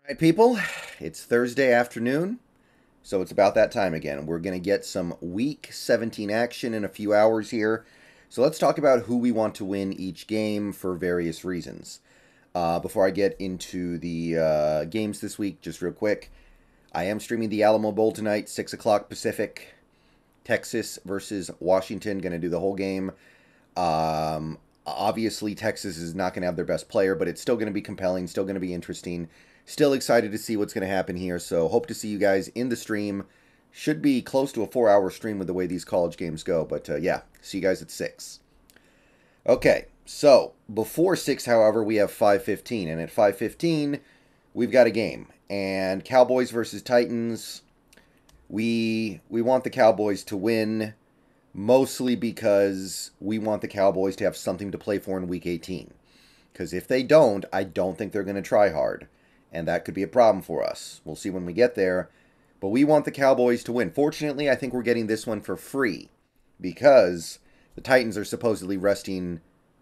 Right, people, it's Thursday afternoon, so it's about that time again. We're going to get some Week 17 action in a few hours here. So let's talk about who we want to win each game for various reasons. Before I get into the games this week, just real quick, I am streaming the Alamo Bowl tonight, 6 o'clock Pacific. Texas versus Washington, going to do the whole game. Obviously, Texas is not going to have their best player, but it's still going to be compelling, still going to be interesting. Still excited to see what's going to happen here. So hope to see you guys in the stream. Should be close to a 4-hour stream with the way these college games go. But yeah, see you guys at 6. Okay, so before 6, however, we have 5:15. And at 5:15, we've got a game. And Cowboys versus Titans. We want the Cowboys to win, mostly because we want the Cowboys to have something to play for in Week 18. Because if they don't, I don't think they're going to try hard. And that could be a problem for us. We'll see when we get there. But we want the Cowboys to win. Fortunately, I think we're getting this one for free. Because the Titans are supposedly resting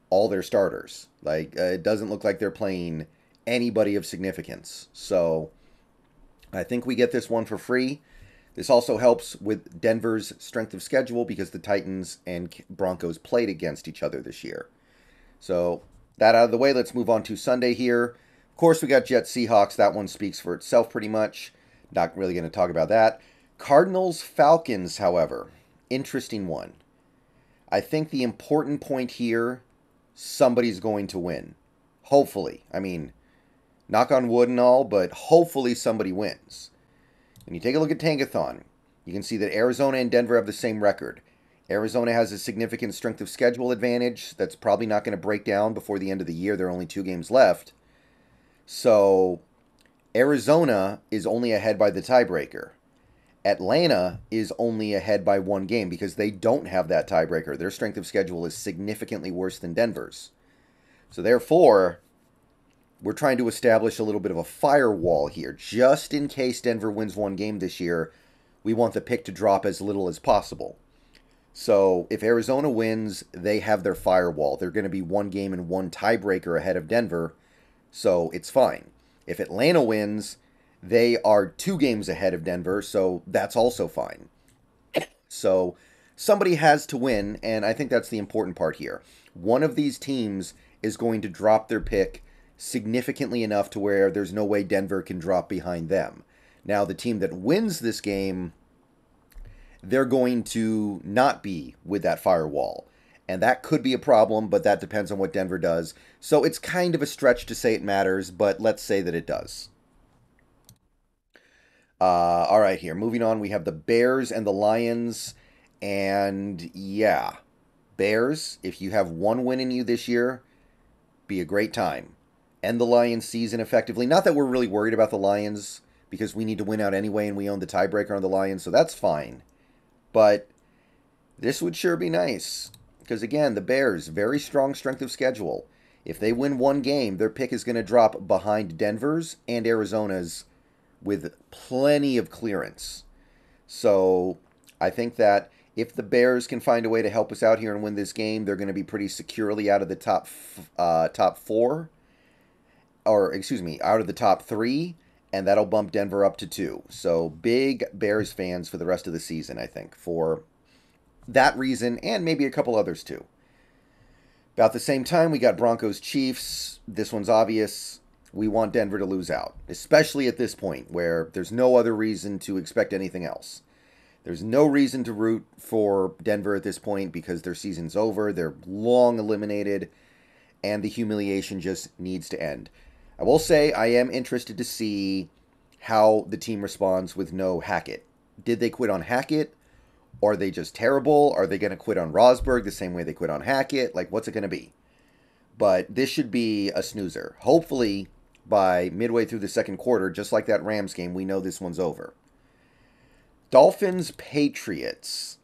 all their starters. It doesn't look like they're playing anybody of significance. So, I think we get this one for free. This also helps with Denver's strength of schedule because the Titans and Broncos played against each other this year. So, that out of the way, let's move on to Sunday here. Of course, we got Jets Seahawks. That one speaks for itself pretty much. Not really going to talk about that. Cardinals Falcons, however, interesting one. I think the important point here, somebody's going to win. Hopefully. I mean, knock on wood and all, but hopefully somebody wins. When you take a look at Tankathon, you can see that Arizona and Denver have the same record. Arizona has a significant strength of schedule advantage that's probably not going to break down before the end of the year. There are only 2 games left. So, Arizona is only ahead by the tiebreaker. Atlanta is only ahead by 1 game because they don't have that tiebreaker. Their strength of schedule is significantly worse than Denver's. So, therefore, we're trying to establish a little bit of a firewall here. Just in case Denver wins 1 game this year, we want the pick to drop as little as possible. So, if Arizona wins, they have their firewall. They're going to be 1 game and 1 tiebreaker ahead of Denver. So it's fine. If Atlanta wins, they are 2 games ahead of Denver, so that's also fine. So somebody has to win, and I think that's the important part here. One of these teams is going to drop their pick significantly enough to where there's no way Denver can drop behind them. Now, the team that wins this game, they're going to not be with that firewall. And that could be a problem, but that depends on what Denver does. So it's kind of a stretch to say it matters, but let's say that it does. All right, here. Moving on, we have the Bears and the Lions. And yeah, Bears, if you have 1 win in you this year, be a great time. End the Lions season effectively. Not that we're really worried about the Lions, because we need to win out anyway, and we own the tiebreaker on the Lions, so that's fine. But this would sure be nice. Because again, the Bears, very strong strength of schedule. If they win 1 game, their pick is going to drop behind Denver's and Arizona's with plenty of clearance. So I think that if the Bears can find a way to help us out here and win this game, they're going to be pretty securely out of the top 4. Or, excuse me, out of the top 3. And that'll bump Denver up to 2. So big Bears fans for the rest of the season, I think, for that reason, and maybe a couple others too. About the same time, we got Broncos Chiefs. This one's obvious. We want Denver to lose out, especially at this point where there's no other reason to expect anything else. There's no reason to root for Denver at this point because their season's over. They're long eliminated, and the humiliation just needs to end. I will say I am interested to see how the team responds with no Hackett. Did they quit on Hackett? Or are they just terrible? Are they going to quit on Rosberg the same way they quit on Hackett? What's it going to be? But this should be a snoozer. Hopefully, by midway through the second quarter, just like that Rams game, we know this one's over. Dolphins Patriots.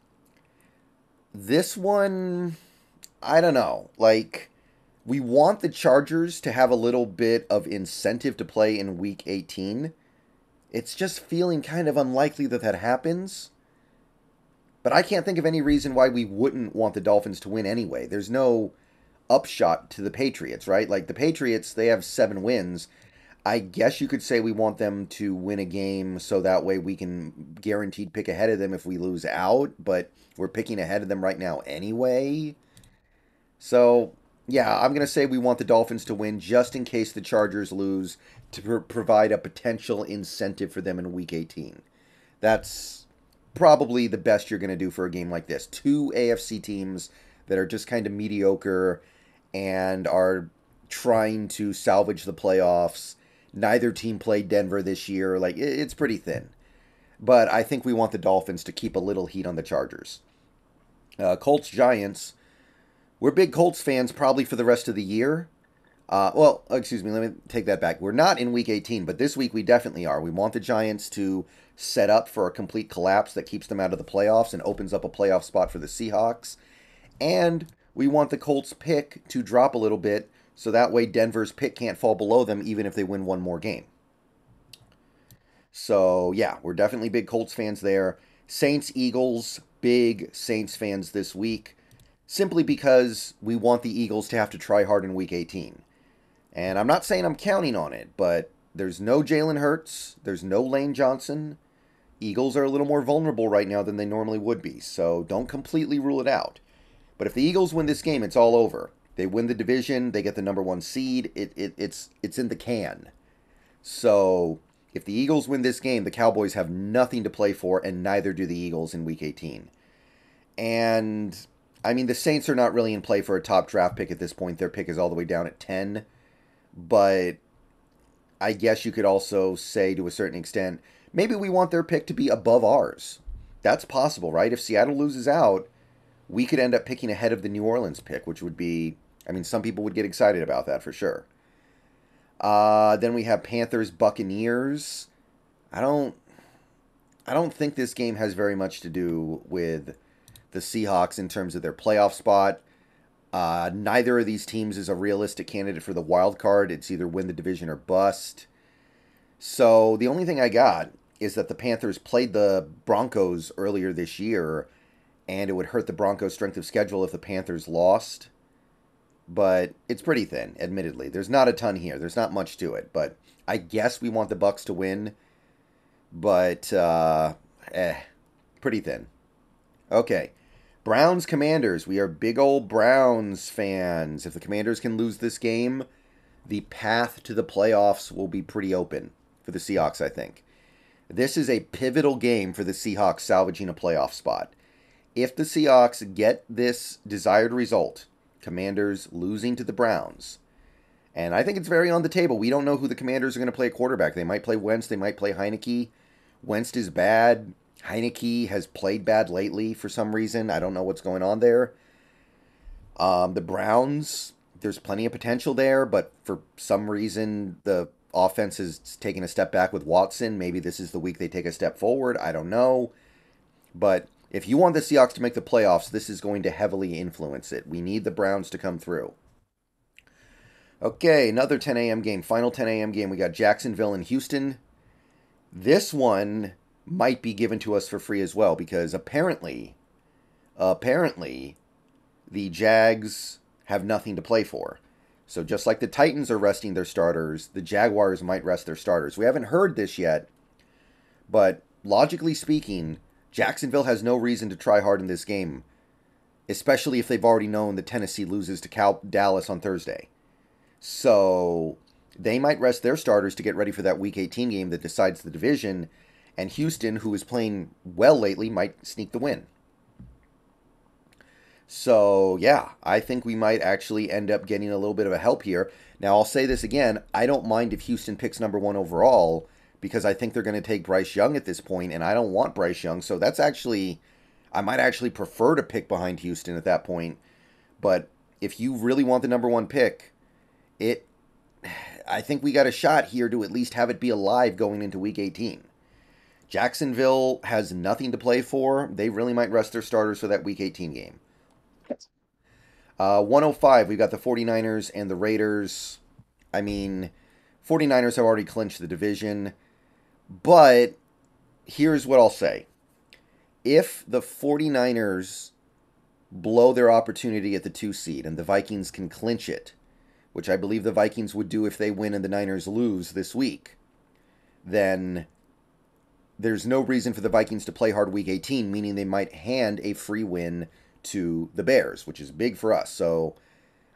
This one, I don't know. We want the Chargers to have a little bit of incentive to play in Week 18. It's just feeling kind of unlikely that that happens. But I can't think of any reason why we wouldn't want the Dolphins to win anyway. There's no upshot to the Patriots, right? The Patriots, they have 7 wins. I guess you could say we want them to win a game so that way we can guaranteed pick ahead of them if we lose out, but we're picking ahead of them right now anyway. So, yeah, I'm going to say we want the Dolphins to win just in case the Chargers lose to provide a potential incentive for them in Week 18. That's probably the best you're going to do for a game like this. Two AFC teams that are just kind of mediocre and are trying to salvage the playoffs. Neither team played Denver this year. Like, it's pretty thin. But I think we want the Dolphins to keep a little heat on the Chargers. Colts Giants. We're big Colts fans probably for the rest of the year. Excuse me, let me take that back. We're not in Week 18, but this week we definitely are. We want the Giants to set up for a complete collapse that keeps them out of the playoffs and opens up a playoff spot for the Seahawks. And we want the Colts pick to drop a little bit so that way Denver's pick can't fall below them even if they win one more game. So, yeah, we're definitely big Colts fans there. Saints, Eagles, big Saints fans this week, simply because we want the Eagles to have to try hard in Week 18. And I'm not saying I'm counting on it, but there's no Jalen Hurts, there's no Lane Johnson. Eagles are a little more vulnerable right now than they normally would be, so don't completely rule it out. But if the Eagles win this game, it's all over. They win the division, they get the number 1 seed, it's in the can. So if the Eagles win this game, the Cowboys have nothing to play for, and neither do the Eagles in Week 18. And, I mean, the Saints are not really in play for a top draft pick at this point. Their pick is all the way down at 10. But I guess you could also say, to a certain extent, maybe we want their pick to be above ours. That's possible, right? If Seattle loses out, we could end up picking ahead of the New Orleans pick, which would be, I mean, some people would get excited about that for sure. Then we have Panthers, Buccaneers. I don't think this game has very much to do with the Seahawks in terms of their playoff spot. Neither of these teams is a realistic candidate for the wild card. It's either win the division or bust. So the only thing I got is that the Panthers played the Broncos earlier this year, and it would hurt the Broncos' strength of schedule if the Panthers lost. But it's pretty thin, admittedly. There's not a ton here. There's not much to it. But I guess we want the Bucs to win. But, pretty thin. Okay. Browns, Commanders. We are big old Browns fans. If the Commanders can lose this game, the path to the playoffs will be pretty open for the Seahawks, I think. This is a pivotal game for the Seahawks salvaging a playoff spot. If the Seahawks get this desired result, Commanders losing to the Browns, and I think it's very on the table. We don't know who the Commanders are going to play quarterback. They might play Wentz. They might play Heineke. Wentz is bad. Heineke has played bad lately for some reason. I don't know what's going on there. The Browns, there's plenty of potential there, but for some reason the offense is taking a step back with Watson. Maybe this is the week they take a step forward. I don't know. But if you want the Seahawks to make the playoffs, this is going to heavily influence it. We need the Browns to come through. Okay, another 10 a.m. game. Final 10 a.m. game. We got Jacksonville and Houston. This one might be given to us for free as well because apparently, the Jags have nothing to play for. So just like the Titans are resting their starters, the Jaguars might rest their starters. We haven't heard this yet, but logically speaking, Jacksonville has no reason to try hard in this game, especially if they've already known that Tennessee loses to Dallas on Thursday. So they might rest their starters to get ready for that Week 18 game that decides the division, and Houston, who is playing well lately, might sneak the win. So, yeah, I think we might actually end up getting a little bit of a help here. Now, I'll say this again. I don't mind if Houston picks number 1 overall because I think they're going to take Bryce Young at this point, and I don't want Bryce Young. So that's actually, I might actually prefer to pick behind Houston at that point. But if you really want the number 1 pick, I think we got a shot here to at least have it be alive going into Week 18. Jacksonville has nothing to play for. They really might rest their starters for that Week 18 game. 105, we've got the 49ers and the Raiders. I mean, 49ers have already clinched the division. But here's what I'll say. If the 49ers blow their opportunity at the 2 seed and the Vikings can clinch it, which I believe the Vikings would do if they win and the Niners lose this week, then there's no reason for the Vikings to play hard week 18, meaning they might hand a free win to the Bears, which is big for us. So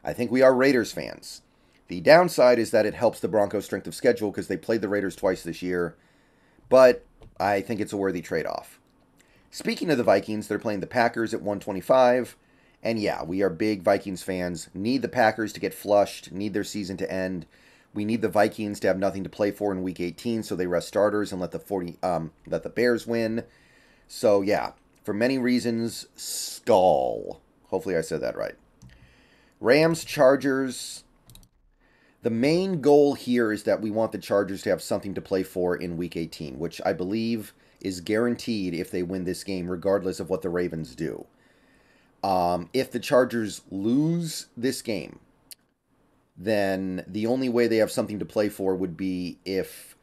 I think we are Raiders fans. The downside is that it helps the Broncos' strength of schedule because they played the Raiders twice this year, but I think it's a worthy trade-off. Speaking of the Vikings, they're playing the Packers at 125, and yeah, we are big Vikings fans. Need the Packers to get flushed, need their season to end. We need the Vikings to have nothing to play for in Week 18, so they rest starters and let the Bears win. So yeah, for many reasons, stall. Hopefully I said that right. Rams, Chargers. The main goal here is that we want the Chargers to have something to play for in Week 18, which I believe is guaranteed if they win this game, regardless of what the Ravens do. If the Chargers lose this game, then the only way they have something to play for would be if,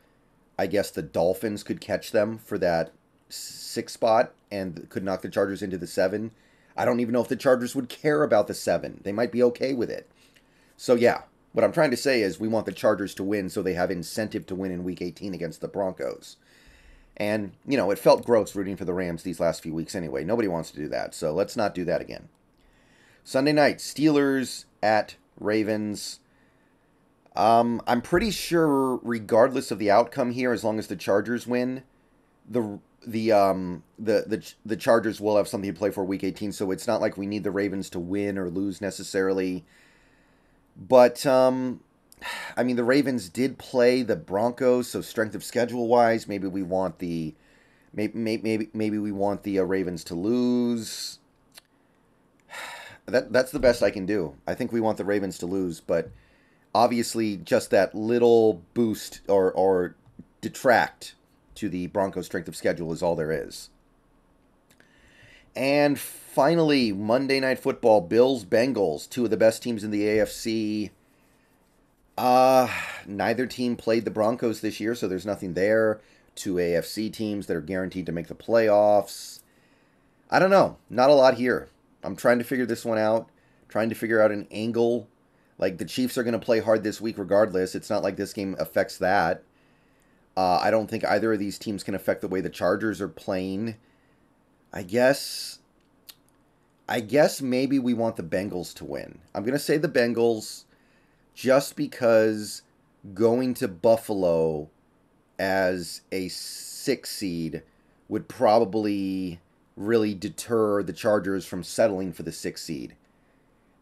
I guess, the Dolphins could catch them for that 6 spot and could knock the Chargers into the 7. I don't even know if the Chargers would care about the 7. They might be okay with it. So yeah, what I'm trying to say is we want the Chargers to win so they have incentive to win in Week 18 against the Broncos. And, you know, it felt gross rooting for the Rams these last few weeks anyway. Nobody wants to do that, so let's not do that again. Sunday night, Steelers at Ravens. I'm pretty sure, regardless of the outcome here, as long as the Chargers win, the Chargers will have something to play for Week 18. So it's not like we need the Ravens to win or lose necessarily. But I mean, the Ravens did play the Broncos, so strength of schedule wise, maybe we want the Ravens to lose. That's the best I can do. I think we want the Ravens to lose, but obviously just that little boost or detract to the Broncos' strength of schedule is all there is. And finally, Monday Night Football, Bills-Bengals, two of the best teams in the AFC. Neither team played the Broncos this year, so there's nothing there. Two AFC teams that are guaranteed to make the playoffs. I don't know. Not a lot here. I'm trying to figure this one out. Trying to figure out an angle. Like, the Chiefs are going to play hard this week regardless. It's not like this game affects that. I don't think either of these teams can affect the way the Chargers are playing. I guess maybe we want the Bengals to win. I'm going to say the Bengals just because going to Buffalo as a 6 seed would probably really deter the Chargers from settling for the 6 seed.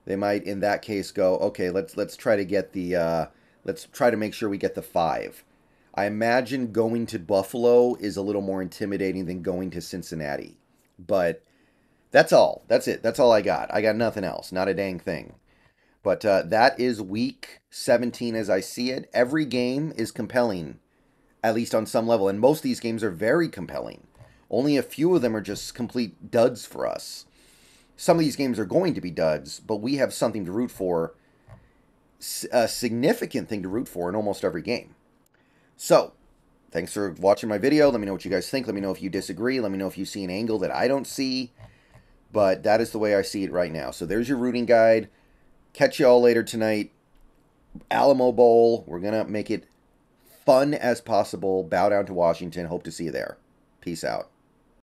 They might, in that case, go, okay, let's try to get the let's try to make sure we get the 5. I imagine going to Buffalo is a little more intimidating than going to Cincinnati. But that's all. That's it. That's all I got. I got nothing else. Not a dang thing. But that is week 17 as I see it. Every game is compelling, at least on some level. And most of these games are very compelling. Only a few of them are just complete duds for us. Some of these games are going to be duds, but we have something to root for. A significant thing to root for in almost every game. So, thanks for watching my video. Let me know what you guys think. Let me know if you disagree. Let me know if you see an angle that I don't see. But that is the way I see it right now. So there's your rooting guide. Catch you all later tonight. Alamo Bowl. We're going to make it fun as possible. Bow down to Washington. Hope to see you there. Peace out.